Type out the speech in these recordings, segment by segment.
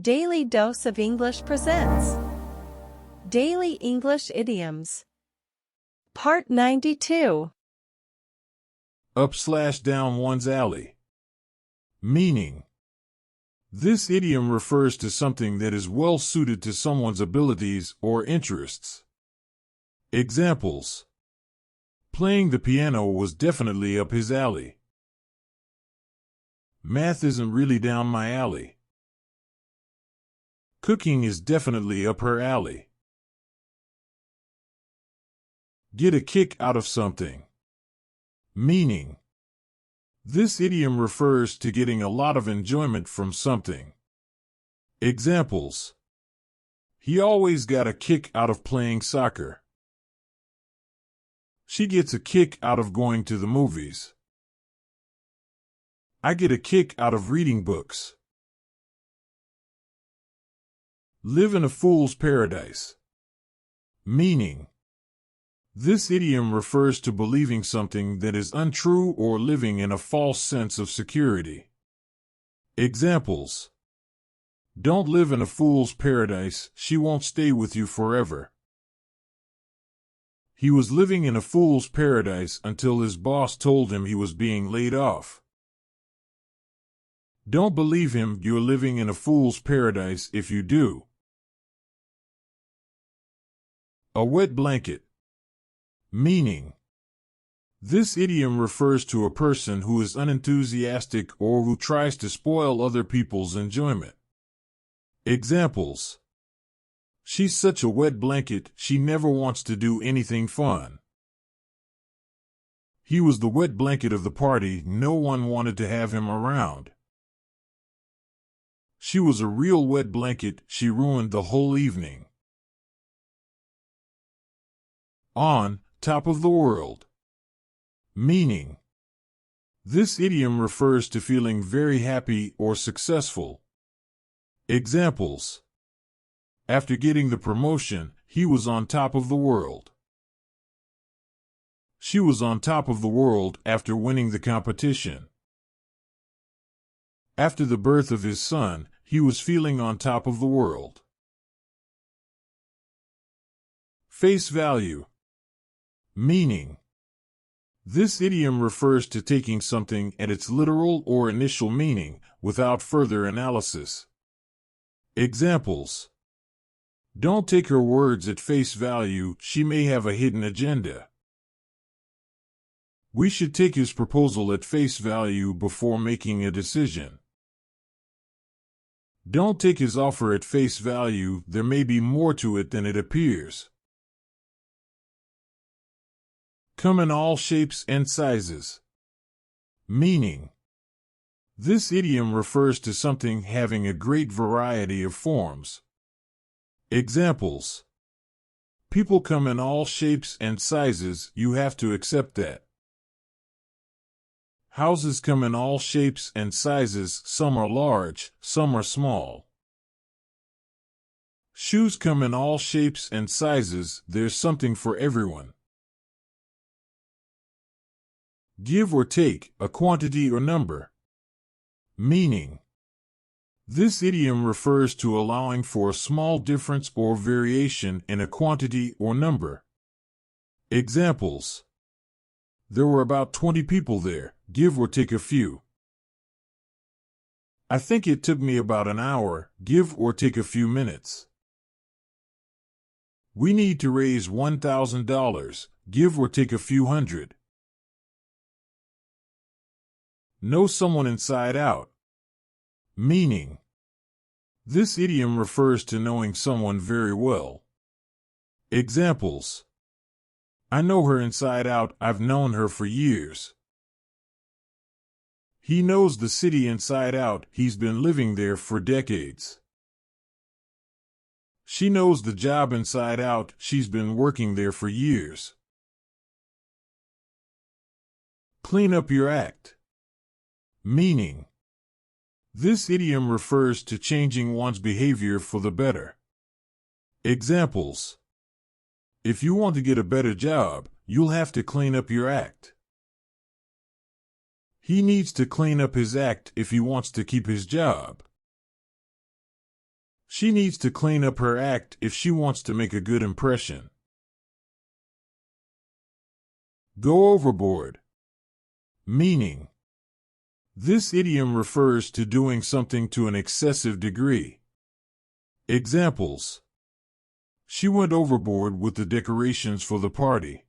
Daily Dose of English presents Daily English Idioms. Part 92. Up/down one's alley. Meaning: this idiom refers to something that is well suited to someone's abilities or interests. Examples: playing the piano was definitely up his alley. Math isn't really down my alley. Cooking is definitely up her alley. Get a kick out of something. Meaning: this idiom refers to getting a lot of enjoyment from something. Examples: he always got a kick out of playing soccer. She gets a kick out of going to the movies. I get a kick out of reading books. Live in a fool's paradise. Meaning: this idiom refers to believing something that is untrue or living in a false sense of security. Examples: don't live in a fool's paradise, she won't stay with you forever. He was living in a fool's paradise until his boss told him he was being laid off. Don't believe him, you're living in a fool's paradise if you do. A wet blanket. Meaning: this idiom refers to a person who is unenthusiastic or who tries to spoil other people's enjoyment. Examples: she's such a wet blanket, she never wants to do anything fun. He was the wet blanket of the party, no one wanted to have him around. She was a real wet blanket, she ruined the whole evening. On top of the world. Meaning: this idiom refers to feeling very happy or successful. Examples: after getting the promotion, he was on top of the world. She was on top of the world after winning the competition. After the birth of his son, he was feeling on top of the world. Face value. Meaning: this idiom refers to taking something at its literal or initial meaning, without further analysis. Examples: don't take her words at face value, she may have a hidden agenda. We should take his proposal at face value before making a decision. Don't take his offer at face value, there may be more to it than it appears. Come in all shapes and sizes. Meaning: this idiom refers to something having a great variety of forms. Examples: people come in all shapes and sizes, you have to accept that. Houses come in all shapes and sizes, some are large, some are small. Shoes come in all shapes and sizes, there's something for everyone. Give or take, a quantity or number. Meaning: this idiom refers to allowing for a small difference or variation in a quantity or number. Examples: there were about 20 people there, give or take a few. I think it took me about an hour, give or take a few minutes. We need to raise $1,000, give or take a few hundred. Know someone inside out. Meaning: this idiom refers to knowing someone very well. Examples: I know her inside out, I've known her for years. He knows the city inside out, he's been living there for decades. She knows the job inside out, she's been working there for years. Clean up your act. Meaning: this idiom refers to changing one's behavior for the better. Examples: if you want to get a better job, you'll have to clean up your act. He needs to clean up his act if he wants to keep his job. She needs to clean up her act if she wants to make a good impression. Go overboard. Meaning: this idiom refers to doing something to an excessive degree. Examples: she went overboard with the decorations for the party.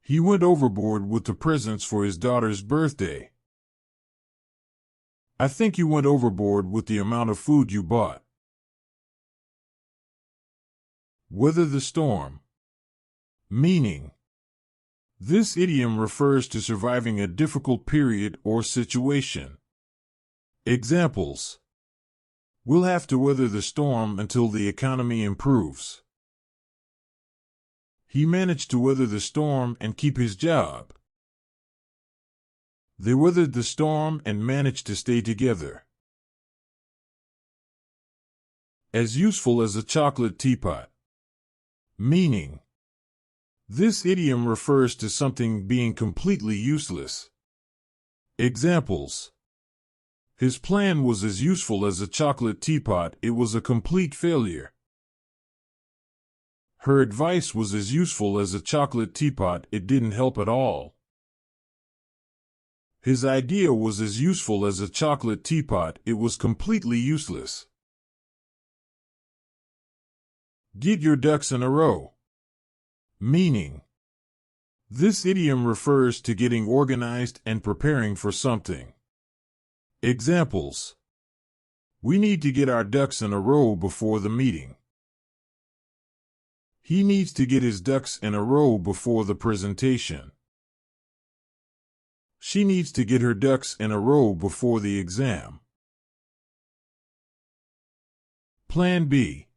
He went overboard with the presents for his daughter's birthday. I think you went overboard with the amount of food you bought. Weather the storm. Meaning: this idiom refers to surviving a difficult period or situation. Examples: we'll have to weather the storm until the economy improves. He managed to weather the storm and keep his job. They weathered the storm and managed to stay together. As useful as a chocolate teapot. Meaning: this idiom refers to something being completely useless. Examples: his plan was as useful as a chocolate teapot, it was a complete failure. Her advice was as useful as a chocolate teapot, it didn't help at all. His idea was as useful as a chocolate teapot, it was completely useless. Get your ducks in a row. Meaning: this idiom refers to getting organized and preparing for something. Examples: we need to get our ducks in a row before the meeting. He needs to get his ducks in a row before the presentation. She needs to get her ducks in a row before the exam. Plan B.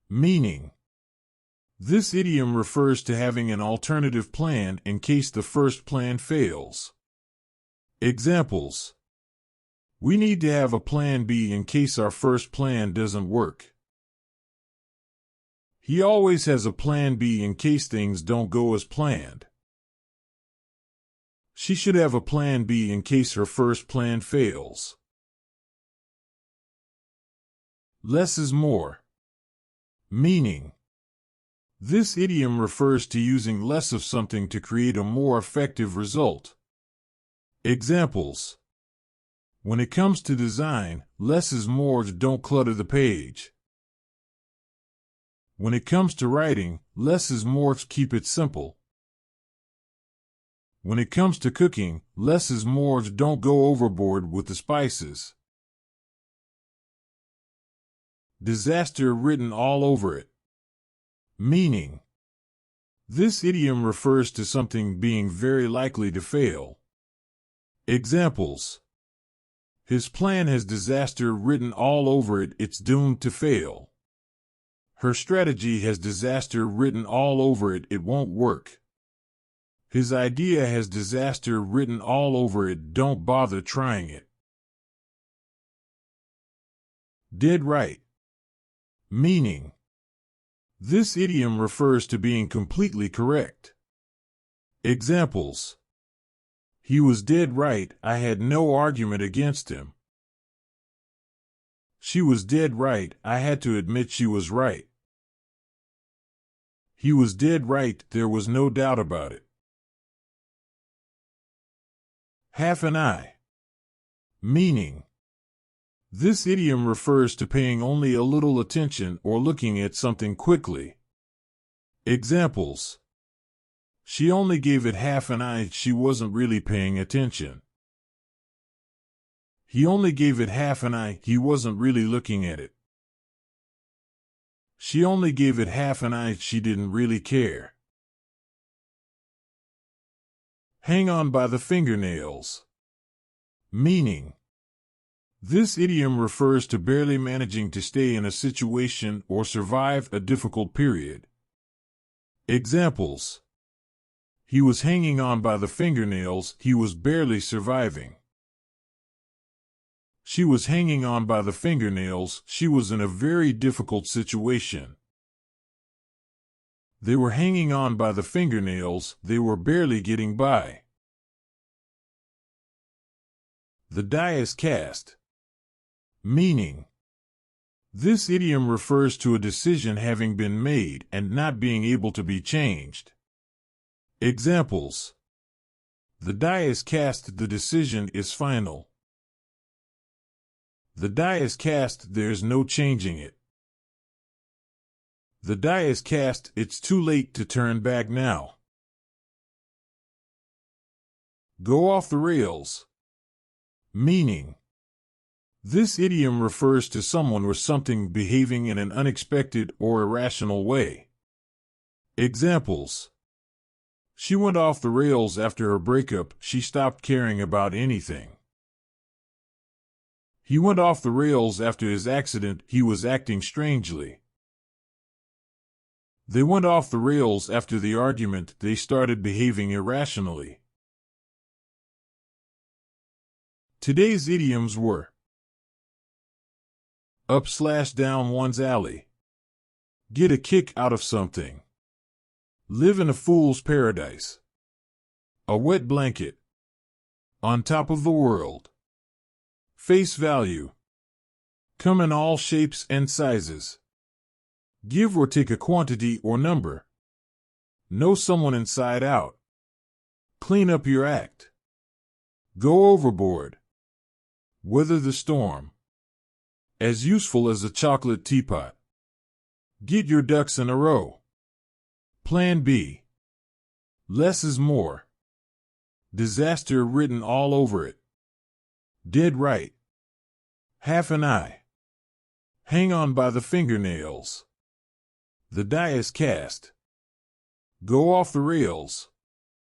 Meaning: this idiom refers to having an alternative plan in case the first plan fails. Examples: we need to have a plan B in case our first plan doesn't work. He always has a plan B in case things don't go as planned. She should have a plan B in case her first plan fails. Less is more. Meaning: this idiom refers to using less of something to create a more effective result. Examples: when it comes to design, less is more, don't clutter the page. When it comes to writing, less is more, keep it simple. When it comes to cooking, less is more, don't go overboard with the spices. Disaster written all over it. Meaning: this idiom refers to something being very likely to fail. Examples: his plan has disaster written all over it, it's doomed to fail. Her strategy has disaster written all over it, it won't work. His idea has disaster written all over it, don't bother trying it. Dead right. Meaning: this idiom refers to being completely correct. Examples: he was dead right, I had no argument against him. She was dead right, I had to admit she was right. He was dead right, there was no doubt about it. Half an eye. Meaning: this idiom refers to paying only a little attention or looking at something quickly. Examples: she only gave it half an eye, she wasn't really paying attention. He only gave it half an eye, he wasn't really looking at it. She only gave it half an eye, she didn't really care. Hang on by the fingernails. Meaning: this idiom refers to barely managing to stay in a situation or survive a difficult period. Examples: he was hanging on by the fingernails, he was barely surviving. She was hanging on by the fingernails, she was in a very difficult situation. They were hanging on by the fingernails, they were barely getting by. The die is cast. Meaning: This idiom refers to a decision having been made and not being able to be changed. Examples: the die is cast, the decision is final. The die is cast, there's no changing it. The die is cast, it's too late to turn back now. Go off the rails. Meaning: this idiom refers to someone or something behaving in an unexpected or irrational way. Examples: she went off the rails after her breakup, she stopped caring about anything. He went off the rails after his accident, he was acting strangely. They went off the rails after the argument, they started behaving irrationally. Today's idioms were: up/down one's alley, get a kick out of something, live in a fool's paradise, a wet blanket, on top of the world, face value, come in all shapes and sizes, give or take a quantity or number, know someone inside out, clean up your act, go overboard, weather the storm, as useful as a chocolate teapot, get your ducks in a row, plan B, less is more, disaster written all over it, dead right, half an eye, hang on by the fingernails, the die is cast, go off the rails.